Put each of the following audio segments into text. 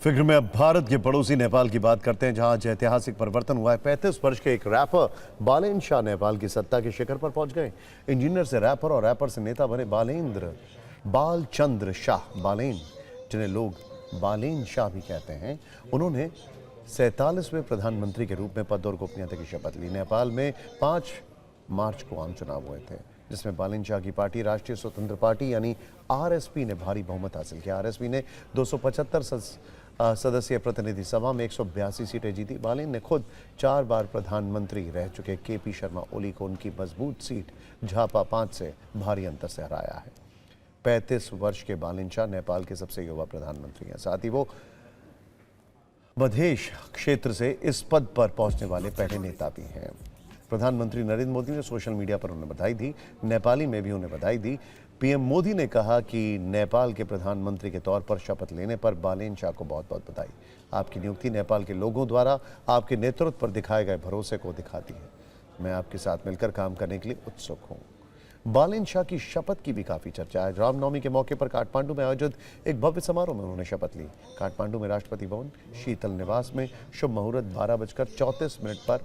फिक्र में अब भारत के पड़ोसी नेपाल की बात करते हैं, जहां आज ऐतिहासिक परिवर्तन हुआ है। 35 वर्ष के एक रैपर बालेन शाह नेपाल की सत्ता के शिखर पर पहुंच गए। इंजीनियर से रैपर और रैपर से नेता बने बालचंद्र शाह बालेन, जिन्हें लोग बालेन शाह भी कहते हैं। उन्होंने 47वें प्रधानमंत्री के रूप में पद और गोपनीयता की शपथ ली। नेपाल में 5 मार्च को आम चुनाव हुए थे, जिसमें बालेन शाह की पार्टी राष्ट्रीय स्वतंत्र पार्टी यानी आरएसपी ने भारी बहुमत हासिल किया। आरएसपी ने 275 सदस्यीय प्रतिनिधि सभा में 182 सीटें जीती। बालेन ने खुद 4 बार प्रधानमंत्री रह चुके केपी शर्मा ओली को उनकी मजबूत सीट झापा 5 से भारी अंतर से हराया है। 35 वर्ष के बालेन शाह नेपाल के सबसे युवा प्रधानमंत्री हैं। साथ ही वो मधेश क्षेत्र से इस पद पर पहुंचने वाले पहले नेता भी हैं। प्रधानमंत्री नरेंद्र मोदी ने सोशल मीडिया पर उन्हें बधाई दी। नेपाली में भी उन्हें बधाई दी। पीएम मोदी ने कहा कि नेपाल के प्रधानमंत्री के तौर पर शपथ लेने पर बालेन शाह को बहुत बहुत बधाई। आपकी नियुक्ति नेपाल के लोगों द्वारा आपके नेतृत्व पर दिखाए गए भरोसे को दिखाती है। मैं आपके साथ मिलकर काम करने के लिए उत्सुक हूँ। बालेन शाह की शपथ की भी काफी चर्चा है। रामनवमी के मौके पर काठमांडू में आयोजित एक भव्य समारोह में उन्होंने शपथ ली। काठमांडू में राष्ट्रपति भवन शीतल निवास में शुभ मुहूर्त 12:34 पर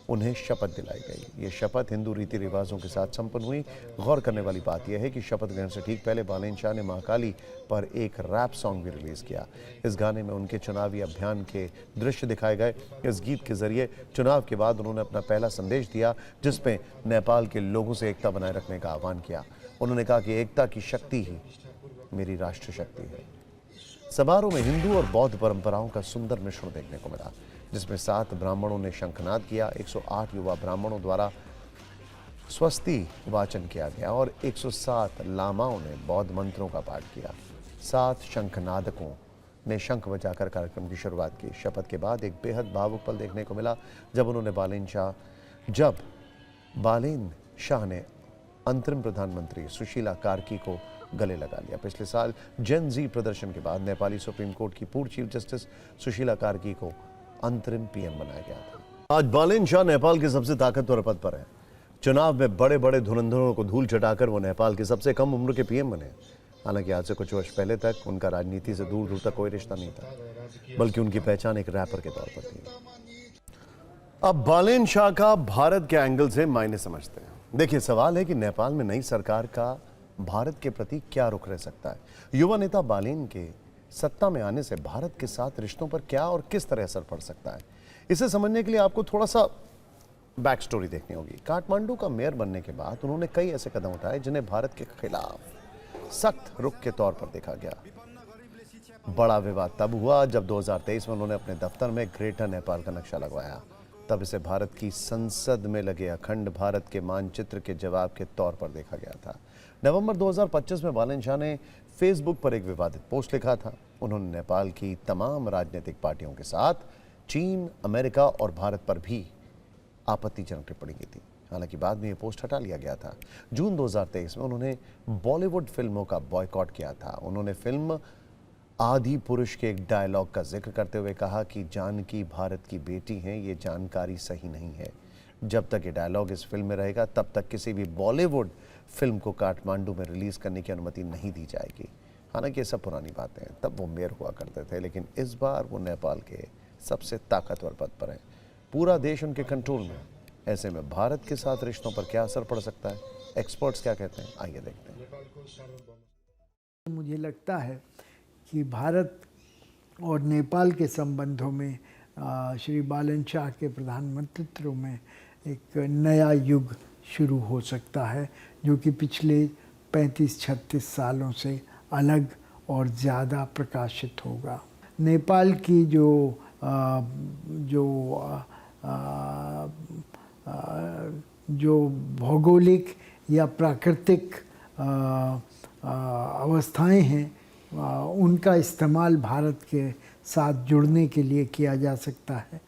उन्हें शपथ दिलाई गई। ये शपथ हिंदू रीति रिवाजों के साथ संपन्न हुई। गौर करने वाली बात यह है कि शपथ ग्रहण से ठीक पहले बालेन शाह ने महाकाली पर एक रैप सॉन्ग भी रिलीज किया। इस गाने में उनके चुनावी अभियान के दृश्य दिखाए गए। इस गीत के जरिए चुनाव के बाद उन्होंने अपना पहला संदेश दिया, जिसमें नेपाल के लोगों से एकता बनाए रखने का आह्वान किया। उन्होंने कहा कि एकता की शक्ति ही मेरी राष्ट्र शक्ति है। समारोह में हिंदू और बौद्ध परंपराओं का सुंदर मिश्रण देखने को मिला, जिसमें 7 ब्राह्मणों ने शंखनाद किया, 108 युवा ब्राह्मणों द्वारा स्वस्ति वाचन किया गया और 107 लामाओं ने बौद्ध मंत्रों का पाठ किया। 7 शंखनादकों ने शंख बजाकर कार्यक्रम की शुरुआत की। शपथ के बाद एक बेहद भावुक पल देखने को मिला, जब बालेन शाह ने अंतरिम प्रधानमंत्री सुशीला कार्की को गले लगा लिया। पिछले साल जेन जी प्रदर्शन के बाद नेपाली सुप्रीम कोर्ट की पूर्व चीफ जस्टिस सुशीला कार्की को अंतरिम पीएम बनाया गया था। आज बालेन शाह नेपाल के सबसे ताकतवर पद पर है। चुनाव में बड़े बड़े धुरंधरों को धूल चटाकर वो नेपाल के सबसे कम उम्र के पीएम बने। हालांकि आज से कुछ वर्ष पहले तक उनका राजनीति से दूर दूर तक कोई रिश्ता नहीं था, बल्कि उनकी पहचान एक रैपर के तौर पर थी। अब बालेन शाह का भारत के एंगल से मायने समझते हैं। देखिए, सवाल है कि नेपाल में नई सरकार का भारत के प्रति क्या रुख रह सकता है। युवा नेता बालेन के सत्ता में आने से भारत के साथ रिश्तों पर क्या और किस तरह असर पड़ सकता है, इसे समझने के लिए आपको थोड़ा सा बैक स्टोरी देखनी होगी। काठमांडू का मेयर बनने के बाद उन्होंने कई ऐसे कदम उठाए जिन्हें भारत के खिलाफ सख्त रुख के तौर पर देखा गया। बड़ा विवाद तब हुआ जब 2023 में उन्होंने अपने दफ्तर में ग्रेटर नेपाल का नक्शा लगवाया। तब इसे भारत की संसद में लगे अखंड भारत के मानचित्र के जवाब के तौर पर देखा गया था। नवंबर 2025 में बालेन शाह ने फेसबुक पर एक विवादित पोस्ट लिखा था। उन्होंने नेपाल की तमाम राजनीतिक पार्टियों के साथ चीन, अमेरिका और भारत पर भी आपत्तिजनक टिप्पणी की थी। हालांकि बाद में यह पोस्ट हटा लिया गया था। जून 2023 में उन्होंने बॉलीवुड फिल्मों का बॉयकॉट किया था। उन्होंने फिल्म आदि पुरुष के एक डायलॉग का जिक्र करते हुए कहा कि जानकी भारत की बेटी हैं, ये जानकारी सही नहीं है। जब तक ये डायलॉग इस फिल्म में रहेगा, तब तक किसी भी बॉलीवुड फिल्म को काठमांडू में रिलीज करने की अनुमति नहीं दी जाएगी। हालांकि ये सब पुरानी बातें हैं, तब वो मेयर हुआ करते थे, लेकिन इस बार वो नेपाल के सबसे ताकतवर पद पर हैं। पूरा देश उनके कंट्रोल में। ऐसे में भारत के साथ रिश्तों पर क्या असर पड़ सकता है, एक्सपर्ट्स क्या कहते हैं, आइए देखते हैं। मुझे लगता है कि भारत और नेपाल के संबंधों में श्री बालेन शाह के प्रधानमंत्रित्व में एक नया युग शुरू हो सकता है, जो कि पिछले 35-36 सालों से अलग और ज़्यादा प्रकाशित होगा। नेपाल की जो भौगोलिक या प्राकृतिक अवस्थाएं हैं, उनका इस्तेमाल भारत के साथ जुड़ने के लिए किया जा सकता है।